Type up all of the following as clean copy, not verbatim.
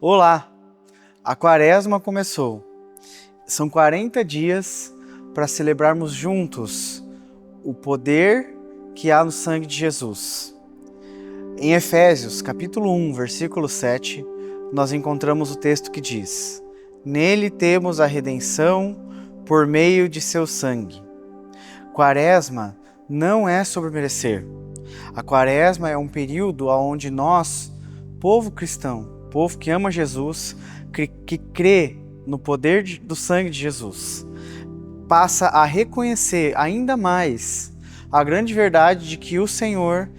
Olá! A Quaresma começou. São 40 dias para celebrarmos juntos o poder que há no sangue de Jesus. Em Efésios, capítulo 1, versículo 7, nós encontramos o texto que diz: Nele temos a redenção por meio de seu sangue. Quaresma não é sobre merecer. A Quaresma é um período onde nós, povo cristão, povo que ama Jesus, que crê no poder do sangue de Jesus, passa a reconhecer ainda mais a grande verdade de que o Senhor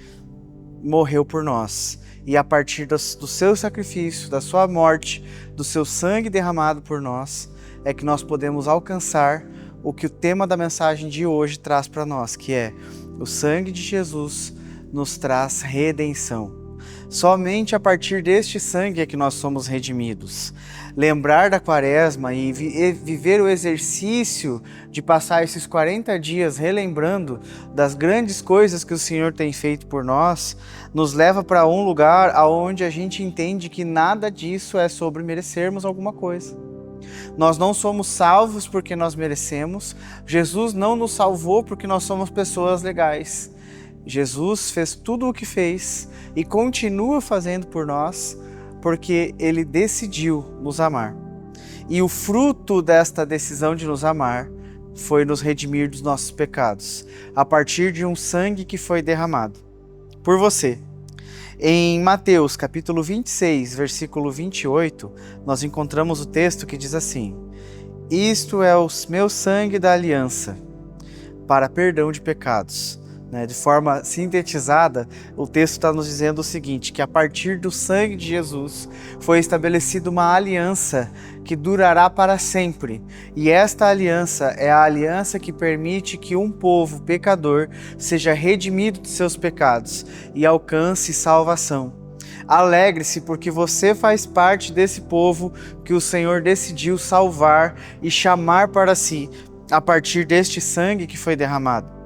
morreu por nós. E a partir do seu sacrifício, da sua morte, do seu sangue derramado por nós, é que nós podemos alcançar o que o tema da mensagem de hoje traz para nós, que é: o sangue de Jesus nos traz redenção. Somente a partir deste sangue é que nós somos redimidos. Lembrar da Quaresma e viver o exercício de passar esses 40 dias relembrando das grandes coisas que o Senhor tem feito por nós, nos leva para um lugar onde a gente entende que nada disso é sobre merecermos alguma coisa. Nós não somos salvos porque nós merecemos. Jesus não nos salvou porque nós somos pessoas legais. Jesus fez tudo o que fez e continua fazendo por nós porque Ele decidiu nos amar. E o fruto desta decisão de nos amar foi nos redimir dos nossos pecados, a partir de um sangue que foi derramado por você. Em Mateus, capítulo 26, versículo 28, nós encontramos o texto que diz assim: Isto é o meu sangue da aliança, para perdão de pecados. De forma sintetizada, o texto está nos dizendo o seguinte, que a partir do sangue de Jesus foi estabelecida uma aliança que durará para sempre. E esta aliança é a aliança que permite que um povo pecador seja redimido de seus pecados e alcance salvação. Alegre-se porque você faz parte desse povo que o Senhor decidiu salvar e chamar para si a partir deste sangue que foi derramado.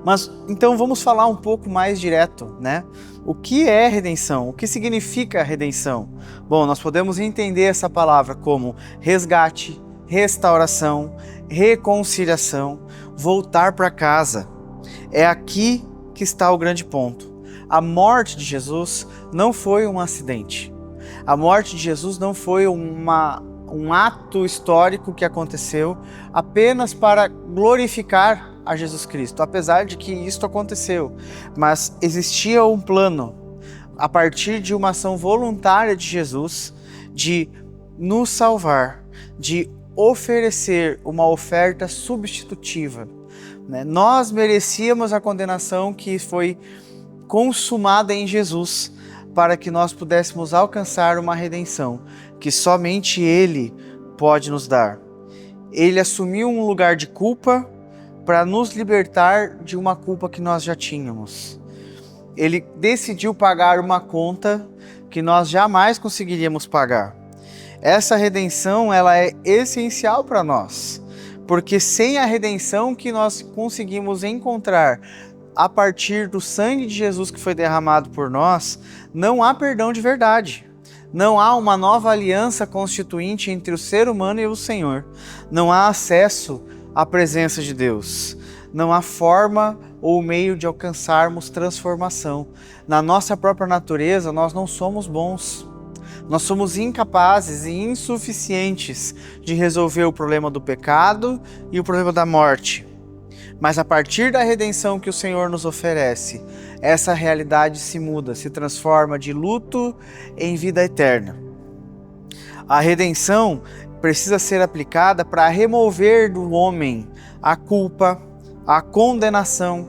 Mas então vamos falar um pouco mais direto, né? O que é redenção? O que significa redenção? Bom, nós podemos entender essa palavra como resgate, restauração, reconciliação, voltar para casa. É aqui que está o grande ponto. A morte de Jesus não foi um acidente. A morte de Jesus não foi um ato histórico que aconteceu apenas para glorificar a Jesus Cristo, apesar de que isto aconteceu, mas existia um plano, a partir de uma ação voluntária de Jesus, de nos salvar, de oferecer uma oferta substitutiva. Nós merecíamos a condenação que foi consumada em Jesus, para que nós pudéssemos alcançar uma redenção, que somente Ele pode nos dar. Ele assumiu um lugar de culpa, para nos libertar de uma culpa que nós já tínhamos. Ele decidiu pagar uma conta que nós jamais conseguiríamos pagar. Essa redenção, ela é essencial para nós, porque sem a redenção que nós conseguimos encontrar a partir do sangue de Jesus que foi derramado por nós, não há perdão de verdade. Não há uma nova aliança constituinte entre o ser humano e o Senhor. Não há acesso à presença de Deus. Não há forma ou meio de alcançarmos transformação. Na nossa própria natureza, nós não somos bons. Nós somos incapazes e insuficientes de resolver o problema do pecado e o problema da morte. Mas a partir da redenção que o Senhor nos oferece, essa realidade se muda, se transforma de luto em vida eterna. A redenção precisa ser aplicada para remover do homem a culpa, a condenação,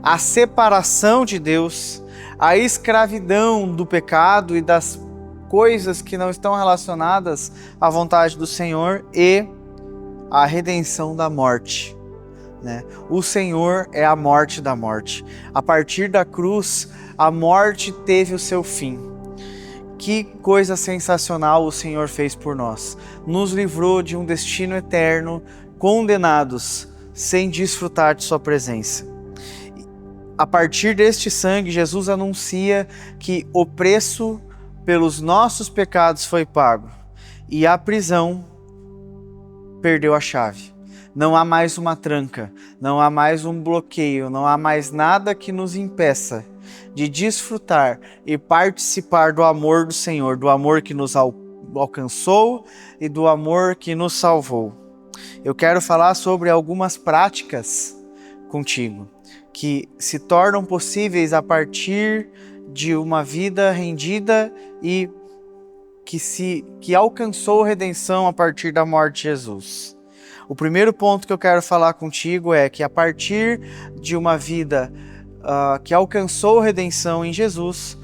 a separação de Deus, a escravidão do pecado e das coisas que não estão relacionadas à vontade do Senhor e a redenção da morte. O Senhor é a morte da morte. A partir da cruz, a morte teve o seu fim. Que coisa sensacional o Senhor fez por nós. Nos livrou de um destino eterno, condenados, sem desfrutar de sua presença. A partir deste sangue, Jesus anuncia que o preço pelos nossos pecados foi pago, e a prisão perdeu a chave. Não há mais uma tranca, não há mais um bloqueio, não há mais nada que nos impeça de desfrutar e participar do amor do Senhor, do amor que nos alcançou e do amor que nos salvou. Eu quero falar sobre algumas práticas contigo que se tornam possíveis a partir de uma vida rendida e que alcançou redenção a partir da morte de Jesus. O primeiro ponto que eu quero falar contigo é que a partir de uma vida que alcançou redenção em Jesus,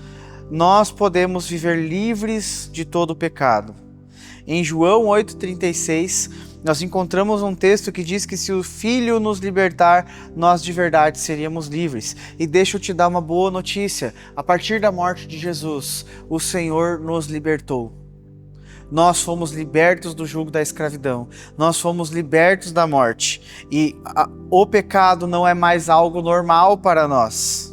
nós podemos viver livres de todo o pecado. Em João 8,36, nós encontramos um texto que diz que se o Filho nos libertar, nós de verdade seríamos livres. E deixa eu te dar uma boa notícia: a partir da morte de Jesus, o Senhor nos libertou. Nós fomos libertos do jugo da escravidão, nós fomos libertos da morte, e o pecado não é mais algo normal para nós.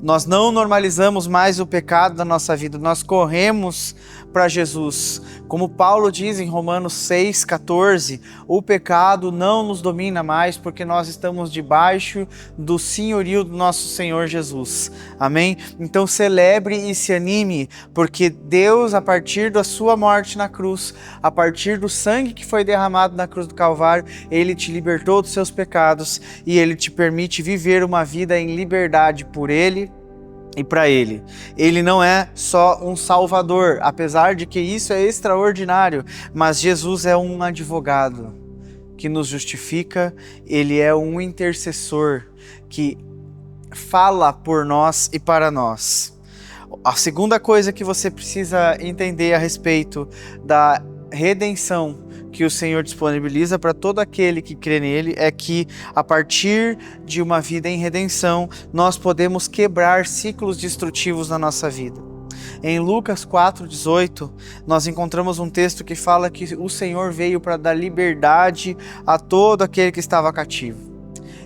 Nós não normalizamos mais o pecado da nossa vida, nós corremos para Jesus. Como Paulo diz em Romanos 6,14, o pecado não nos domina mais porque nós estamos debaixo do senhorio do nosso Senhor Jesus. Amém? Então celebre e se anime, porque Deus, a partir da sua morte na cruz, a partir do sangue que foi derramado na cruz do Calvário, Ele te libertou dos seus pecados e Ele te permite viver uma vida em liberdade por Ele e para Ele. Ele não é só um salvador, apesar de que isso é extraordinário, mas Jesus é um advogado que nos justifica, Ele é um intercessor que fala por nós e para nós. A segunda coisa que você precisa entender a respeito da redenção que o Senhor disponibiliza para todo aquele que crê nele é que, a partir de uma vida em redenção, nós podemos quebrar ciclos destrutivos na nossa vida. Em Lucas 4,18, nós encontramos um texto que fala que o Senhor veio para dar liberdade a todo aquele que estava cativo.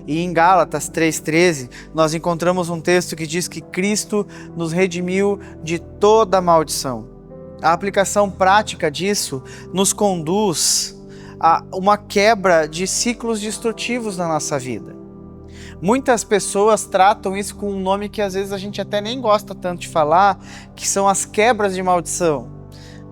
E em Gálatas 3,13, nós encontramos um texto que diz que Cristo nos redimiu de toda maldição. A aplicação prática disso nos conduz a uma quebra de ciclos destrutivos na nossa vida. Muitas pessoas tratam isso com um nome que às vezes a gente até nem gosta tanto de falar, que são as quebras de maldição,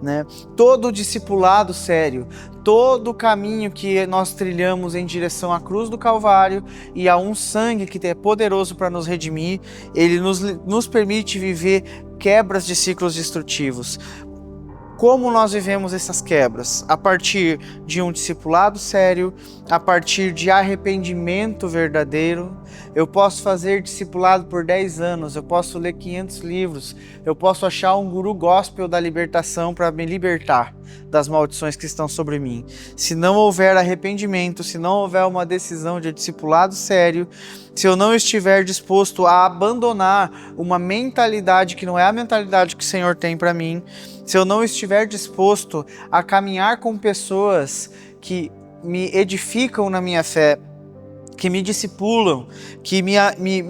né? Todo discipulado sério, todo o caminho que nós trilhamos em direção à cruz do Calvário e a um sangue que é poderoso para nos redimir, ele nos permite viver quebras de ciclos destrutivos. Como nós vivemos essas quebras? A partir de um discipulado sério, a partir de arrependimento verdadeiro. Eu posso fazer discipulado por 10 anos, eu posso ler 500 livros, eu posso achar um guru gospel da libertação para me libertar das maldições que estão sobre mim. Se não houver arrependimento, se não houver uma decisão de discipulado sério, se eu não estiver disposto a abandonar uma mentalidade que não é a mentalidade que o Senhor tem para mim, se eu não estiver disposto a caminhar com pessoas que me edificam na minha fé, que me discipulam, que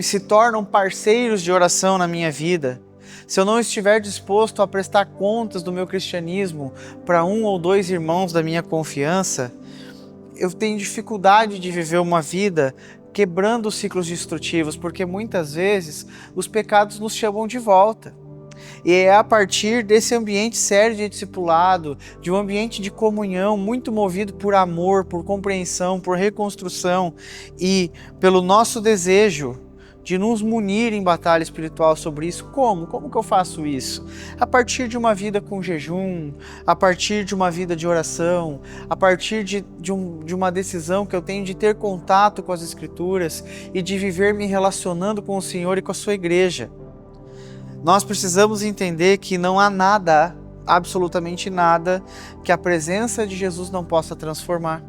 se tornam parceiros de oração na minha vida, se eu não estiver disposto a prestar contas do meu cristianismo para 1 ou 2 irmãos da minha confiança, eu tenho dificuldade de viver uma vida quebrando os ciclos destrutivos, porque muitas vezes os pecados nos chamam de volta. E é a partir desse ambiente sério de discipulado, de um ambiente de comunhão muito movido por amor, por compreensão, por reconstrução e pelo nosso desejo de nos munir em batalha espiritual sobre isso. Como que eu faço isso? A partir de uma vida com jejum, a partir de uma vida de oração, a partir de uma decisão que eu tenho de ter contato com as Escrituras e de viver me relacionando com o Senhor e com a sua igreja. Nós precisamos entender que não há nada, absolutamente nada, que a presença de Jesus não possa transformar.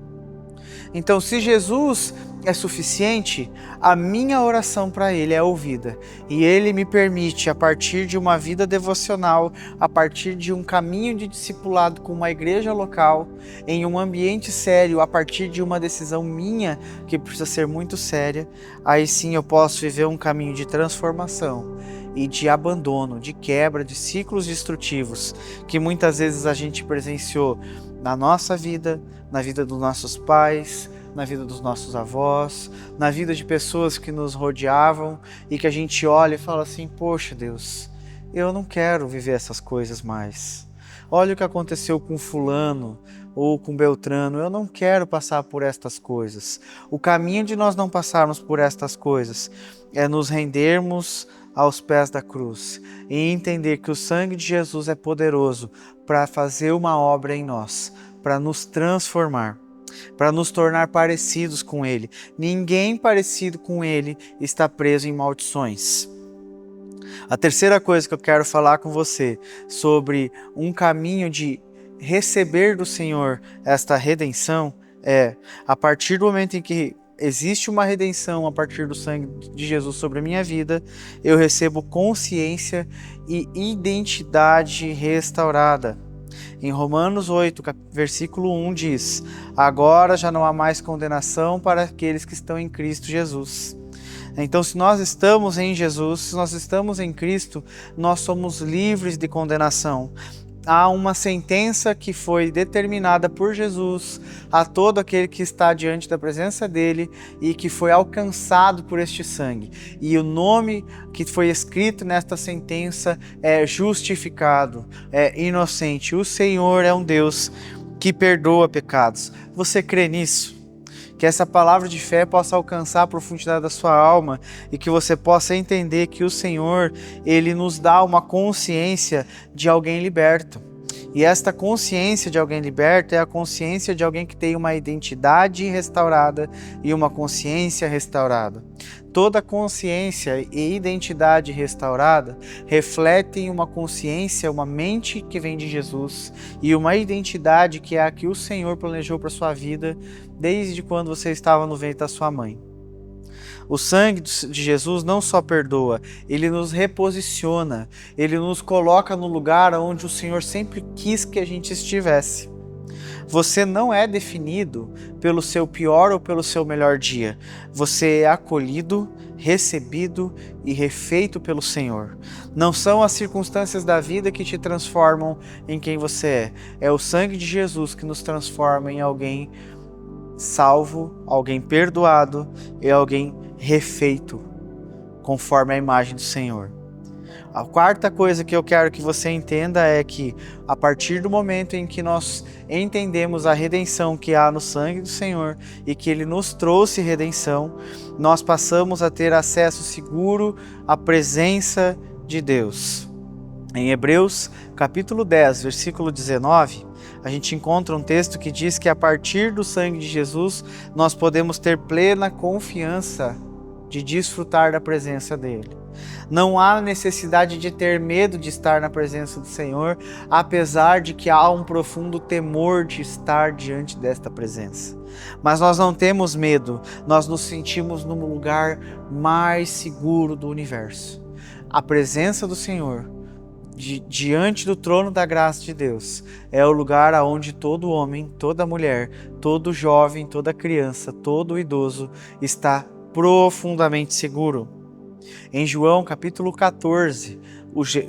Então, se Jesus é suficiente, a minha oração para Ele é ouvida. E Ele me permite, a partir de uma vida devocional, a partir de um caminho de discipulado com uma igreja local, em um ambiente sério, a partir de uma decisão minha, que precisa ser muito séria, aí sim eu posso viver um caminho de transformação. e de abandono, de quebra, de ciclos destrutivos que muitas vezes a gente presenciou na nossa vida, na vida dos nossos pais, na vida dos nossos avós, na vida de pessoas que nos rodeavam e que a gente olha e fala assim: poxa Deus, eu não quero viver essas coisas mais. Olha o que aconteceu com fulano ou com Beltrano, eu não quero passar por estas coisas. O caminho de nós não passarmos por estas coisas é nos rendermos aos pés da cruz e entender que o sangue de Jesus é poderoso para fazer uma obra em nós, para nos transformar, para nos tornar parecidos com Ele. Ninguém parecido com Ele está preso em maldições. A terceira coisa que eu quero falar com você sobre um caminho de receber do Senhor esta redenção é, a partir do momento em que existe uma redenção a partir do sangue de Jesus sobre a minha vida, eu recebo consciência e identidade restaurada. Em Romanos 8, versículo 1 diz: agora já não há mais condenação para aqueles que estão em Cristo Jesus. Então, se nós estamos em Jesus, se nós estamos em Cristo, nós somos livres de condenação. Há uma sentença que foi determinada por Jesus a todo aquele que está diante da presença dele e que foi alcançado por este sangue. E o nome que foi escrito nesta sentença é justificado, é inocente. O Senhor é um Deus que perdoa pecados. Você crê nisso? Que essa palavra de fé possa alcançar a profundidade da sua alma e que você possa entender que o Senhor, Ele nos dá uma consciência de alguém liberto. E esta consciência de alguém liberto é a consciência de alguém que tem uma identidade restaurada e uma consciência restaurada. Toda consciência e identidade restaurada refletem uma consciência, uma mente que vem de Jesus e uma identidade que é a que o Senhor planejou para a sua vida desde quando você estava no ventre da sua mãe. O sangue de Jesus não só perdoa, ele nos reposiciona, ele nos coloca no lugar onde o Senhor sempre quis que a gente estivesse. Você não é definido pelo seu pior ou pelo seu melhor dia. Você é acolhido, recebido e refeito pelo Senhor. Não são as circunstâncias da vida que te transformam em quem você é. É o sangue de Jesus que nos transforma em alguém salvo, alguém perdoado e alguém refeito, conforme a imagem do Senhor. A quarta coisa que eu quero que você entenda é que, a partir do momento em que nós entendemos a redenção que há no sangue do Senhor e que Ele nos trouxe redenção, nós passamos a ter acesso seguro à presença de Deus. Em Hebreus, capítulo 10, versículo 19, a gente encontra um texto que diz que a partir do sangue de Jesus, nós podemos ter plena confiança de desfrutar da presença dele. Não há necessidade de ter medo de estar na presença do Senhor, apesar de que há um profundo temor de estar diante desta presença. Mas nós não temos medo, nós nos sentimos no lugar mais seguro do universo. A presença do Senhor, diante do trono da graça de Deus, é o lugar aonde todo homem, toda mulher, todo jovem, toda criança, todo idoso está profundamente seguro. Em João capítulo 14,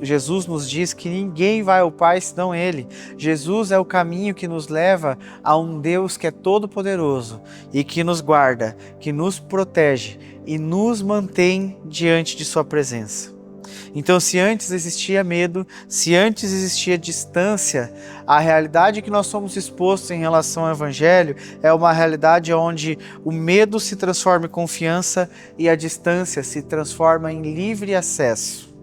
Jesus nos diz que ninguém vai ao Pai senão Ele. Jesus é o caminho que nos leva a um Deus que é todo poderoso e que nos guarda, que nos protege e nos mantém diante de sua presença. Então, se antes existia medo, se antes existia distância, a realidade que nós somos expostos em relação ao Evangelho é uma realidade onde o medo se transforma em confiança e a distância se transforma em livre acesso.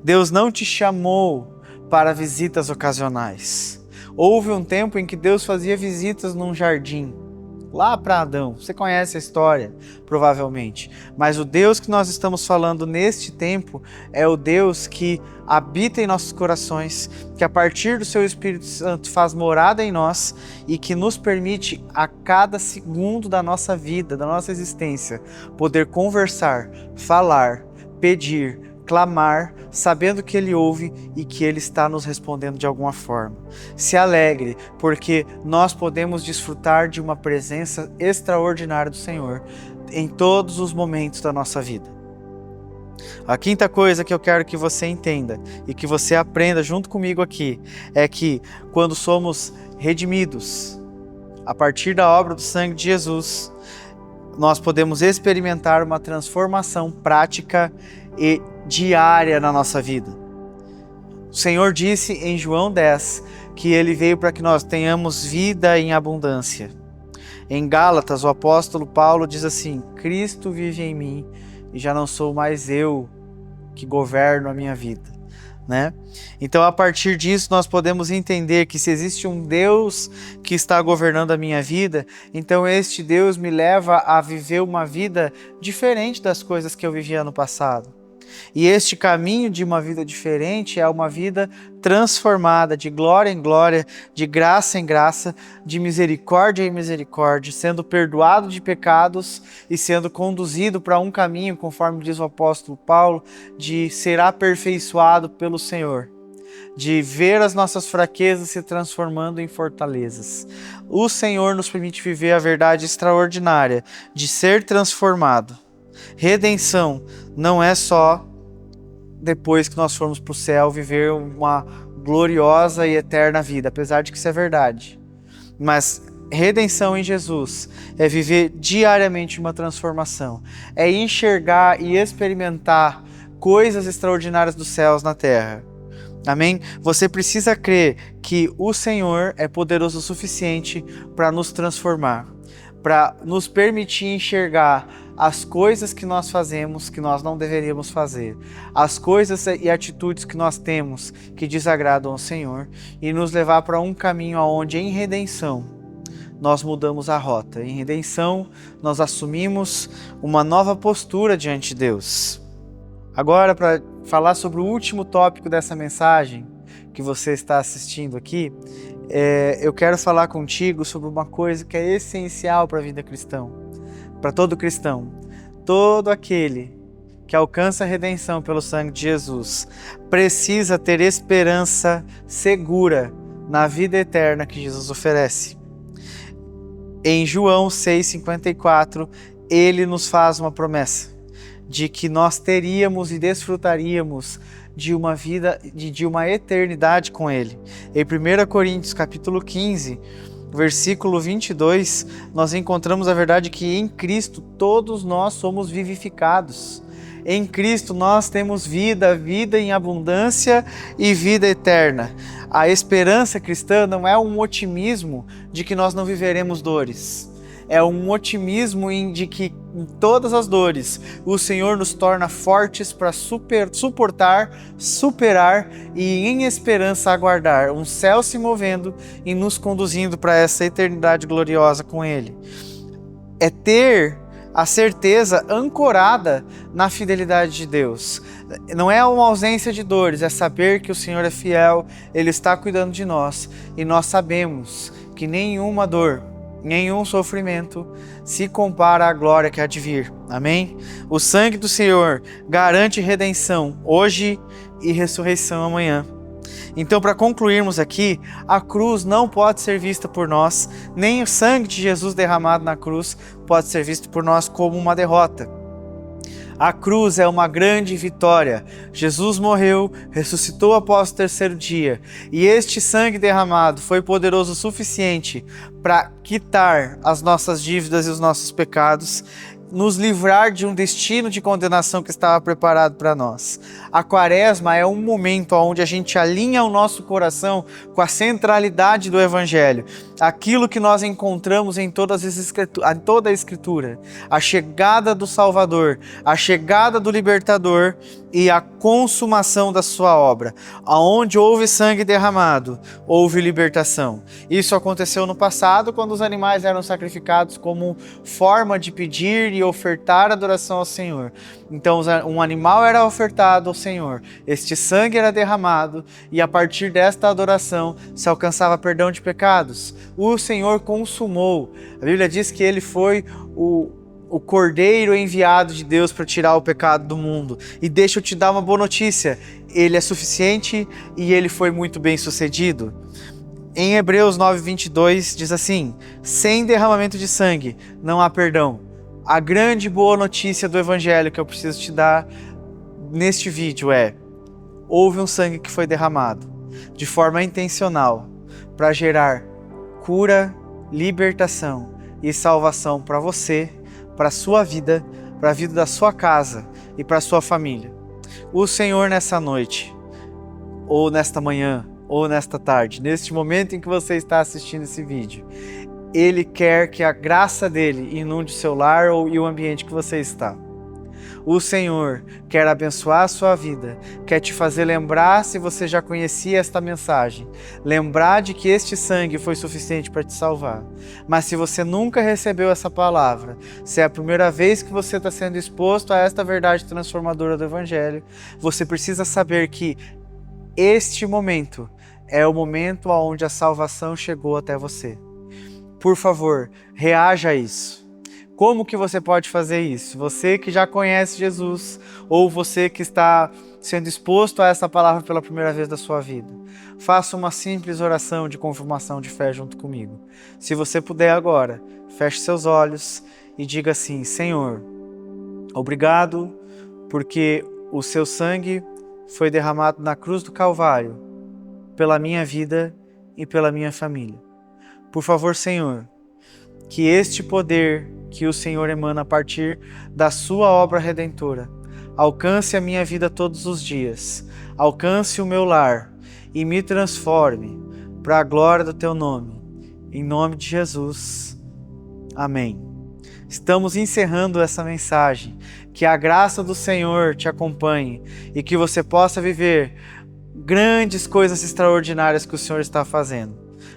Deus não te chamou para visitas ocasionais. Houve um tempo em que Deus fazia visitas num jardim, lá para Adão. Você conhece a história, provavelmente. Mas o Deus que nós estamos falando neste tempo é o Deus que habita em nossos corações, que a partir do seu Espírito Santo faz morada em nós e que nos permite a cada segundo da nossa vida, da nossa existência, poder conversar, falar, pedir, clamar, sabendo que Ele ouve e que Ele está nos respondendo de alguma forma. Se alegre, porque nós podemos desfrutar de uma presença extraordinária do Senhor em todos os momentos da nossa vida. A quinta coisa que eu quero que você entenda e que você aprenda junto comigo aqui é que quando somos redimidos a partir da obra do sangue de Jesus, nós podemos experimentar uma transformação prática e diária na nossa vida. O Senhor disse em João 10 que Ele veio para que nós tenhamos vida em abundância. Em Gálatas, o apóstolo Paulo diz assim: Cristo vive em mim e já não sou mais eu que governo a minha vida, né? Então, a partir disso, nós podemos entender que se existe um Deus que está governando a minha vida, então este Deus me leva a viver uma vida diferente das coisas que eu vivia no passado. E este caminho de uma vida diferente é uma vida transformada, de glória em glória, de graça em graça, de misericórdia em misericórdia, sendo perdoado de pecados e sendo conduzido para um caminho, conforme diz o apóstolo Paulo, de ser aperfeiçoado pelo Senhor, de ver as nossas fraquezas se transformando em fortalezas. O Senhor nos permite viver a verdade extraordinária de ser transformado. Redenção não é só depois que nós formos para o céu viver uma gloriosa e eterna vida, apesar de que isso é verdade. Mas redenção em Jesus é viver diariamente uma transformação, é enxergar e experimentar coisas extraordinárias dos céus na terra. Amém? Você precisa crer que o Senhor é poderoso o suficiente para nos transformar, para nos permitir enxergar as coisas que nós fazemos que nós não deveríamos fazer, as coisas e atitudes que nós temos que desagradam ao Senhor e nos levar para um caminho onde em redenção nós mudamos a rota. Em redenção nós assumimos uma nova postura diante de Deus. Agora, para falar sobre o último tópico dessa mensagem que você está assistindo aqui, eu quero falar contigo sobre uma coisa que é essencial para a vida cristã. Para todo cristão, todo aquele que alcança a redenção pelo sangue de Jesus precisa ter esperança segura na vida eterna que Jesus oferece. Em João 6,54, ele nos faz uma promessa de que nós teríamos e desfrutaríamos de uma vida, de uma eternidade com Ele. Em 1 Coríntios capítulo 15, versículo 22, nós encontramos a verdade que em Cristo todos nós somos vivificados. Em Cristo nós temos vida, vida em abundância e vida eterna. A esperança cristã não é um otimismo de que nós não viveremos dores. É um otimismo de que em todas as dores o Senhor nos torna fortes para suportar, superar e em esperança aguardar um céu se movendo e nos conduzindo para essa eternidade gloriosa com Ele. É ter a certeza ancorada na fidelidade de Deus. Não é uma ausência de dores, é saber que o Senhor é fiel, Ele está cuidando de nós e nós sabemos que nenhuma dor, nenhum sofrimento se compara à glória que há de vir. Amém? O sangue do Senhor garante redenção hoje e ressurreição amanhã. Então, para concluirmos aqui, a cruz não pode ser vista por nós, nem o sangue de Jesus derramado na cruz pode ser visto por nós como uma derrota. A cruz é uma grande vitória. Jesus morreu, ressuscitou após o terceiro dia, e este sangue derramado foi poderoso o suficiente para quitar as nossas dívidas e os nossos pecados, nos livrar de um destino de condenação que estava preparado para nós. A Quaresma é um momento onde a gente alinha o nosso coração com a centralidade do Evangelho, aquilo que nós encontramos em toda a Escritura, a chegada do Salvador, a chegada do Libertador e a consumação da sua obra. Aonde houve sangue derramado, houve libertação. Isso aconteceu no passado, quando os animais eram sacrificados como forma de pedir e ofertar adoração ao Senhor. Então um animal era ofertado ao Senhor, este sangue era derramado e a partir desta adoração se alcançava perdão de pecados. O Senhor consumou. A Bíblia diz que Ele foi o Cordeiro enviado de Deus para tirar o pecado do mundo. E deixa eu te dar uma boa notícia, Ele é suficiente e Ele foi muito bem sucedido. Em Hebreus 9:22 diz assim: sem derramamento de sangue não há perdão. A grande boa notícia do Evangelho que eu preciso te dar neste vídeo é: houve um sangue que foi derramado de forma intencional para gerar cura, libertação e salvação para você, para a sua vida, para a vida da sua casa e para a sua família. O Senhor nessa noite, ou nesta manhã, ou nesta tarde, neste momento em que você está assistindo esse vídeo, Ele quer que a graça dele inunde o seu lar e o ambiente que você está. O Senhor quer abençoar a sua vida, quer te fazer lembrar, se você já conhecia esta mensagem, lembrar de que este sangue foi suficiente para te salvar. Mas se você nunca recebeu essa palavra, se é a primeira vez que você está sendo exposto a esta verdade transformadora do Evangelho, você precisa saber que este momento é o momento onde a salvação chegou até você. Por favor, reaja a isso. Como que você pode fazer isso? Você que já conhece Jesus, ou você que está sendo exposto a essa palavra pela primeira vez da sua vida, faça uma simples oração de confirmação de fé junto comigo. Se você puder agora, feche seus olhos e diga assim: Senhor, obrigado porque o seu sangue foi derramado na cruz do Calvário pela minha vida e pela minha família. Por favor, Senhor, que este poder que o Senhor emana a partir da sua obra redentora alcance a minha vida todos os dias, alcance o meu lar e me transforme para a glória do teu nome. Em nome de Jesus. Amém. Estamos encerrando essa mensagem. Que a graça do Senhor te acompanhe e que você possa viver grandes coisas extraordinárias que o Senhor está fazendo.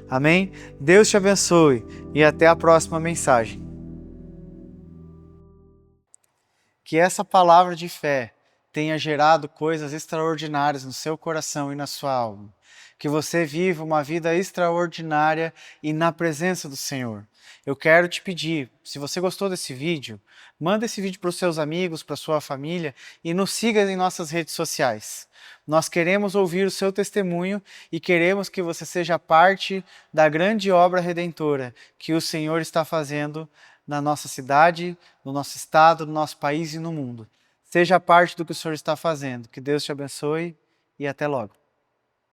Amém? Deus te abençoe e até a próxima mensagem. Que essa palavra de fé tenha gerado coisas extraordinárias no seu coração e na sua alma. Que você viva uma vida extraordinária e na presença do Senhor. Eu quero te pedir, se você gostou desse vídeo, manda esse vídeo para os seus amigos, para a sua família e nos siga em nossas redes sociais. Nós queremos ouvir o seu testemunho e queremos que você seja parte da grande obra redentora que o Senhor está fazendo na nossa cidade, no nosso estado, no nosso país e no mundo. Seja parte do que o Senhor está fazendo. Que Deus te abençoe e até logo.